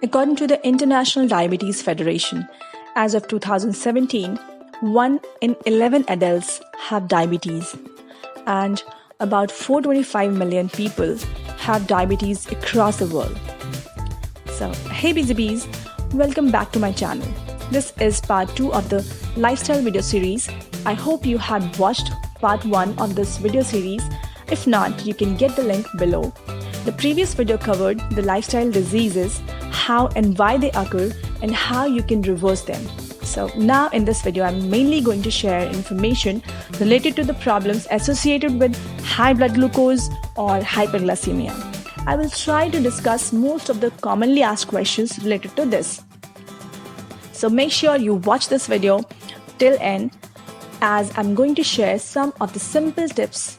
According to the International Diabetes Federation, as of 2017, 1 in 11 adults have diabetes, and about 425 million people have diabetes across the world. So, hey Busy Bees, welcome back to my channel. This is part 2 of the lifestyle video series. I hope you had watched part 1 of this video series. If not, you can get the link below. The previous video covered the lifestyle diseases, how and why they occur, and how you can reverse them. So now in this video, I'm mainly going to share information related to the problems associated with high blood glucose or hyperglycemia. I will try to discuss most of the commonly asked questions related to this. So make sure you watch this video till end, as I'm going to share some of the simple tips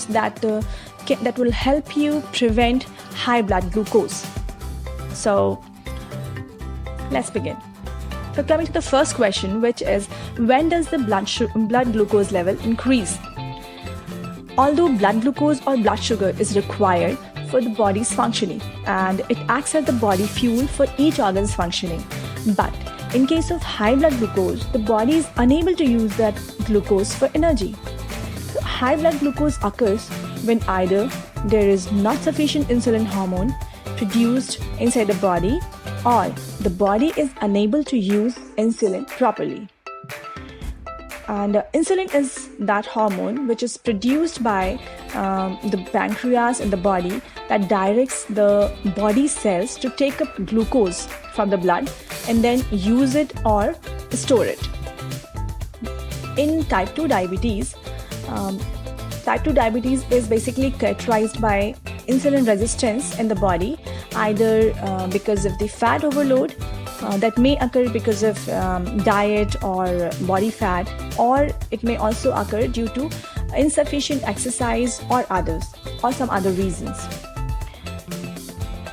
that will help you prevent high blood glucose. So let's begin. So coming to the first question, which is, when does the blood glucose level increase? Although blood glucose or blood sugar is required for the body's functioning, and it acts as the body fuel for each organ's functioning, but in case of high blood glucose, the body is unable to use that glucose for energy. So high blood glucose occurs when either there is not sufficient insulin hormone produced inside the body, or the body is unable to use insulin properly. And insulin is that hormone which is produced by the pancreas in the body that directs the body cells to take up glucose from the blood and then use it or store it. In type 2 diabetes, type 2 diabetes is basically characterized by insulin resistance in the body, either because of the fat overload that may occur because of diet or body fat, or it may also occur due to insufficient exercise or some other reasons.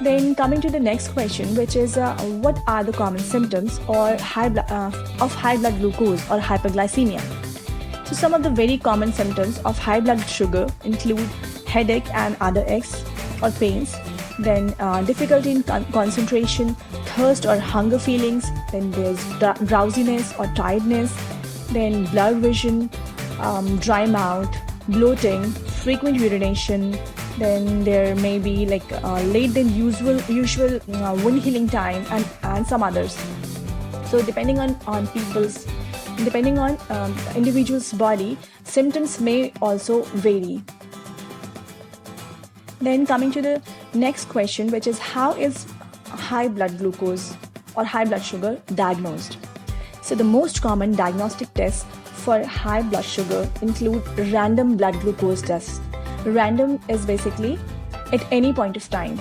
Then coming to the next question, which is what are the common symptoms of high blood glucose or hyperglycemia? So some of the very common symptoms of high blood sugar include headache and other aches or pains, then difficulty in concentration, thirst or hunger feelings, then there's drowsiness or tiredness, then blurred vision, dry mouth, bloating, frequent urination, then there may be late than usual wound healing time, and some others. So depending on individual's body, symptoms may also vary. Then coming to the next question, which is, how is high blood glucose or high blood sugar diagnosed? So the most common diagnostic tests for high blood sugar include random blood glucose tests. Random is basically at any point of time.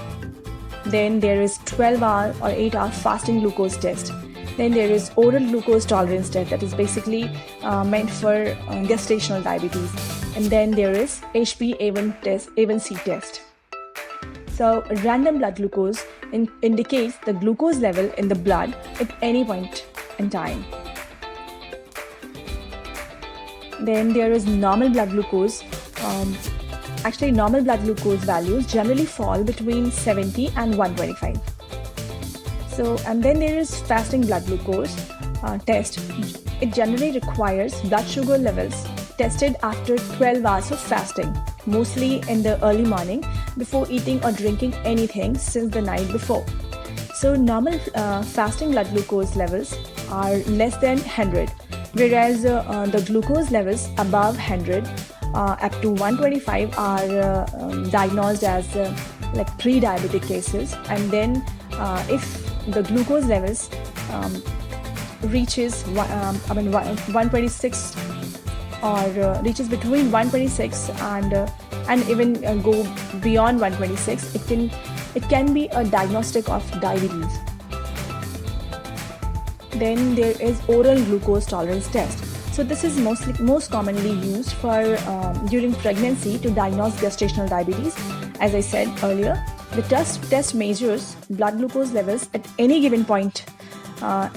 Then there is 12-hour or 8-hour fasting glucose test. Then there is oral glucose tolerance test, that is basically meant for gestational diabetes. And then there is HbA1c test. So random blood glucose indicates the glucose level in the blood at any point in time. Then there is normal blood glucose. Normal blood glucose values generally fall between 70 and 125. So, and then there is fasting blood glucose test. It generally requires blood sugar levels tested after 12 hours of fasting, mostly in the early morning before eating or drinking anything since the night before. So normal fasting blood glucose levels are less than 100, whereas the glucose levels above 100 up to 125 are diagnosed as pre-diabetic cases. And then if the glucose levels reaches 126 or reaches between 126 and even go beyond 126, it can be a diagnostic of diabetes. Then there is oral glucose tolerance test. So this is most commonly used for during pregnancy to diagnose gestational diabetes. As I said earlier, the test measures blood glucose levels at any given point, at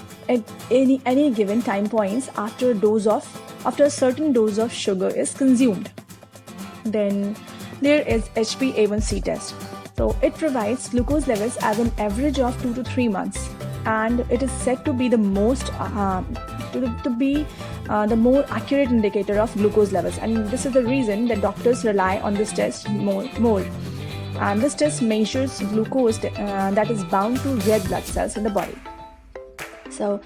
any given time points after a certain dose of sugar is consumed. Then there is HbA1c test. So it provides glucose levels as an average of 2 to 3 months, and it is said to be the more accurate indicator of glucose levels. And this is the reason that doctors rely on this test more. And this test measures glucose that is bound to red blood cells in the body. So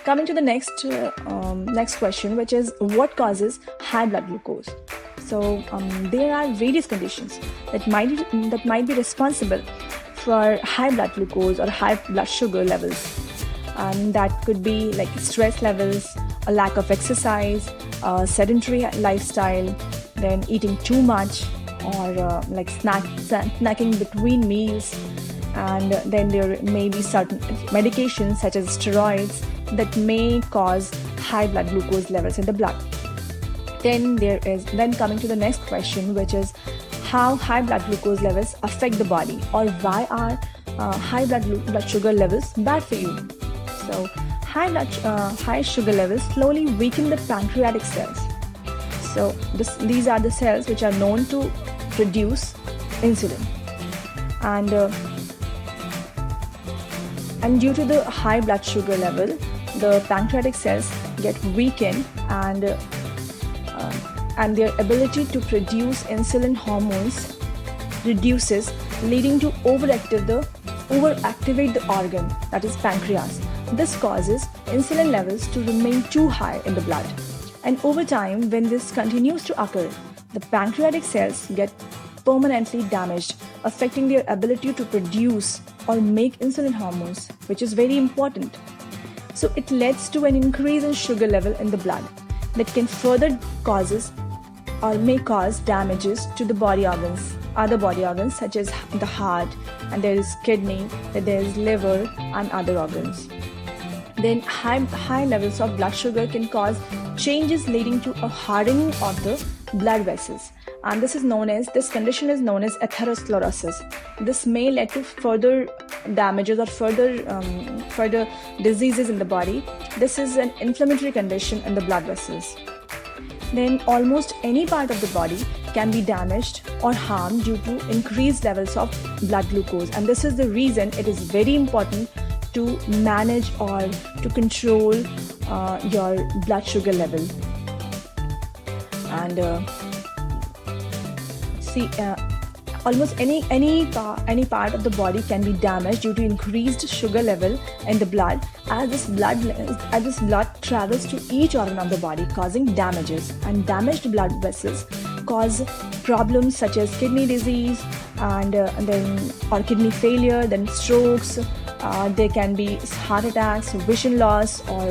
coming to the next question, which is what causes high blood glucose? So there are various conditions that might be responsible for high blood glucose or high blood sugar levels. That could be like stress levels, a lack of exercise, a sedentary lifestyle, then eating too much, or like snacking between meals. And then there may be certain medications such as steroids that may cause high blood glucose levels in the blood. Then coming to the next question, which is how high blood glucose levels affect the body, or why are high blood sugar levels bad for you? So high sugar levels slowly weaken the pancreatic cells. So these are the cells which are known to produce insulin, and due to the high blood sugar level, the pancreatic cells get weakened, and their ability to produce insulin hormones reduces, leading to overactivate the organ, that is pancreas. This causes insulin levels to remain too high in the blood. And over time, when this continues to occur, the pancreatic cells get permanently damaged, affecting their ability to produce or make insulin hormones, which is very important. So it leads to an increase in sugar level in the blood that can further may cause damages to the body organs, other body organs such as the heart, and there is kidney, there is liver and other organs. Then high levels of blood sugar can cause changes leading to a hardening of the blood vessels, and this condition is known as atherosclerosis. This may lead to further damages or further diseases in the body. This is an inflammatory condition in the blood vessels. Then almost any part of the body can be damaged or harmed due to increased levels of blood glucose, and this is the reason it is very important to manage or to control your blood sugar level. And almost any part of the body can be damaged due to increased sugar level in the blood, as this blood travels to each organ of the body, causing damages. And damaged blood vessels cause problems such as kidney disease or kidney failure, then strokes. There can be heart attacks, vision loss, or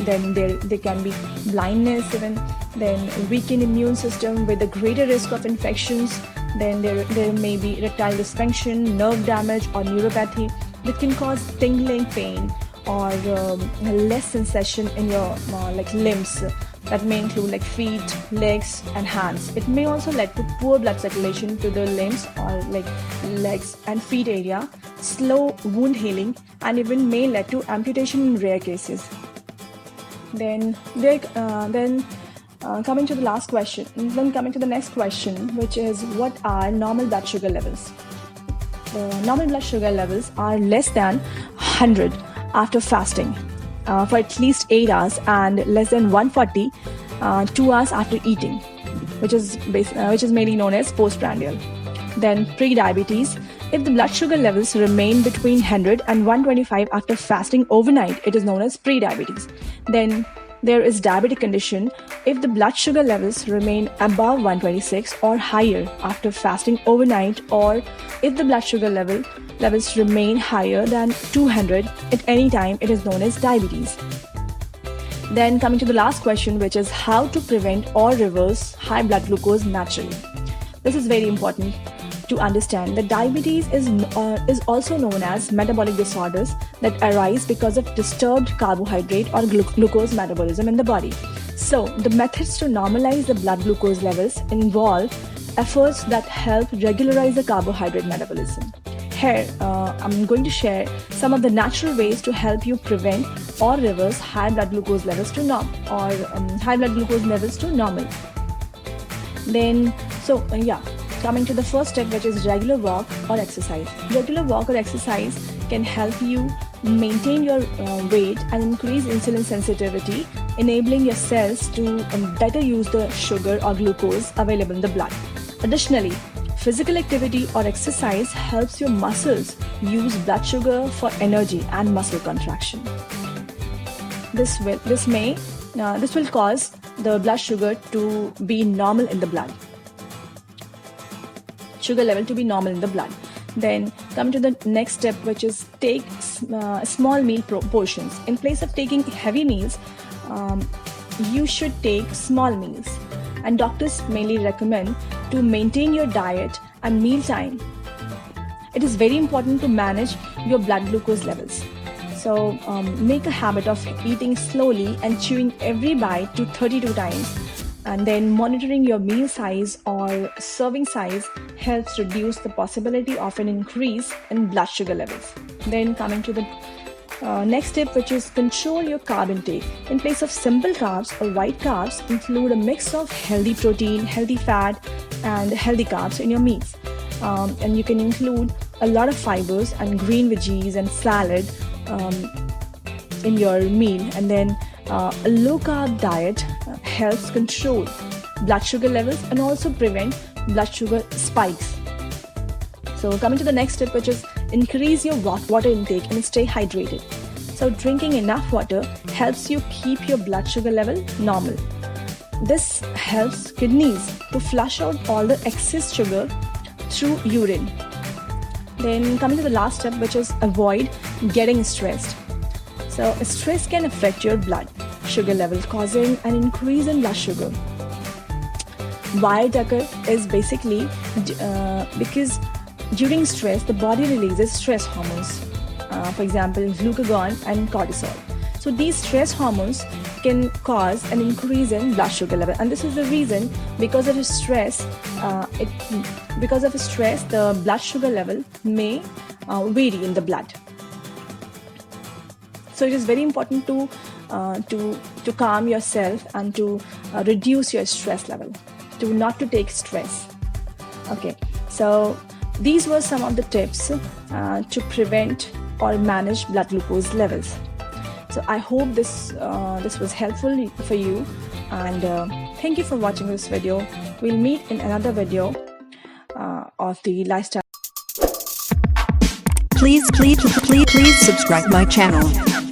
then there can be blindness even. Then weakened immune system with a greater risk of infections. Then there may be erectile dysfunction, nerve damage, or neuropathy that can cause tingling pain or less sensation in your limbs. That may include like feet, legs, and hands. It may also lead to poor blood circulation to the limbs or like legs and feet area, slow wound healing, and even may lead to amputation in rare cases. Then coming to the last question, coming to the next question, which is what are normal blood sugar levels? Normal blood sugar levels are less than 100 after fasting for at least 8 hours, and less than 140 2 hours after eating, which is mainly known as postprandial. Then pre-diabetes. If the blood sugar levels remain between 100 and 125 after fasting overnight, it is known as pre-diabetes. Then there is diabetic condition. If the blood sugar levels remain above 126 or higher after fasting overnight, or if the blood sugar levels remain higher than 200 at any time, it is known as diabetes. Then coming to the last question, which is how to prevent or reverse high blood glucose naturally. This is very important to understand that diabetes is also known as metabolic disorders that arise because of disturbed carbohydrate or glucose metabolism in the body. So the methods to normalize the blood glucose levels involve efforts that help regularize the carbohydrate metabolism. Here, I'm going to share some of the natural ways to help you prevent or reverse high blood glucose levels to normal. Then, coming to the first step, which is regular walk or exercise. Regular walk or exercise can help you maintain your weight and increase insulin sensitivity, enabling your cells to better use the sugar or glucose available in the blood. Additionally, physical activity or exercise helps your muscles use blood sugar for energy and muscle contraction. This will cause the blood sugar to be normal in the blood. Sugar level to be normal in the blood. Then come to the next step, which is take small meal portions. In place of taking heavy meals, you should take small meals. And doctors mainly recommend to maintain your diet and meal time. It is very important to manage your blood glucose levels. So make a habit of eating slowly and chewing every bite to 32 times. And then monitoring your meal size or serving size helps reduce the possibility of an increase in blood sugar levels. Then coming to the next step, which is control your carb intake. In place of simple carbs or white carbs, include a mix of healthy protein, healthy fat, and healthy carbs in your meals. And you can include a lot of fibers and green veggies and salad in your meal. And then a low carb diet helps control blood sugar levels and also prevent blood sugar spikes. So coming to the next step, which is increase your water intake and stay hydrated. So drinking enough water helps you keep your blood sugar level normal. This helps kidneys to flush out all the excess sugar through urine. Then coming to the last step, which is avoid getting stressed. So stress can affect your blood sugar level, causing an increase in blood sugar. Why it occurs is basically because during stress, the body releases stress hormones, for example, glucagon and cortisol. So these stress hormones can cause an increase in blood sugar level, and this is the reason because of stress. The blood sugar level may vary in the blood. So it is very important to calm yourself and to reduce your stress level, not to take stress. Okay, so these were some of the tips to prevent or manage blood glucose levels. So I hope this was helpful for you, and thank you for watching this video. We'll meet in another video of the lifestyle. Please subscribe my channel.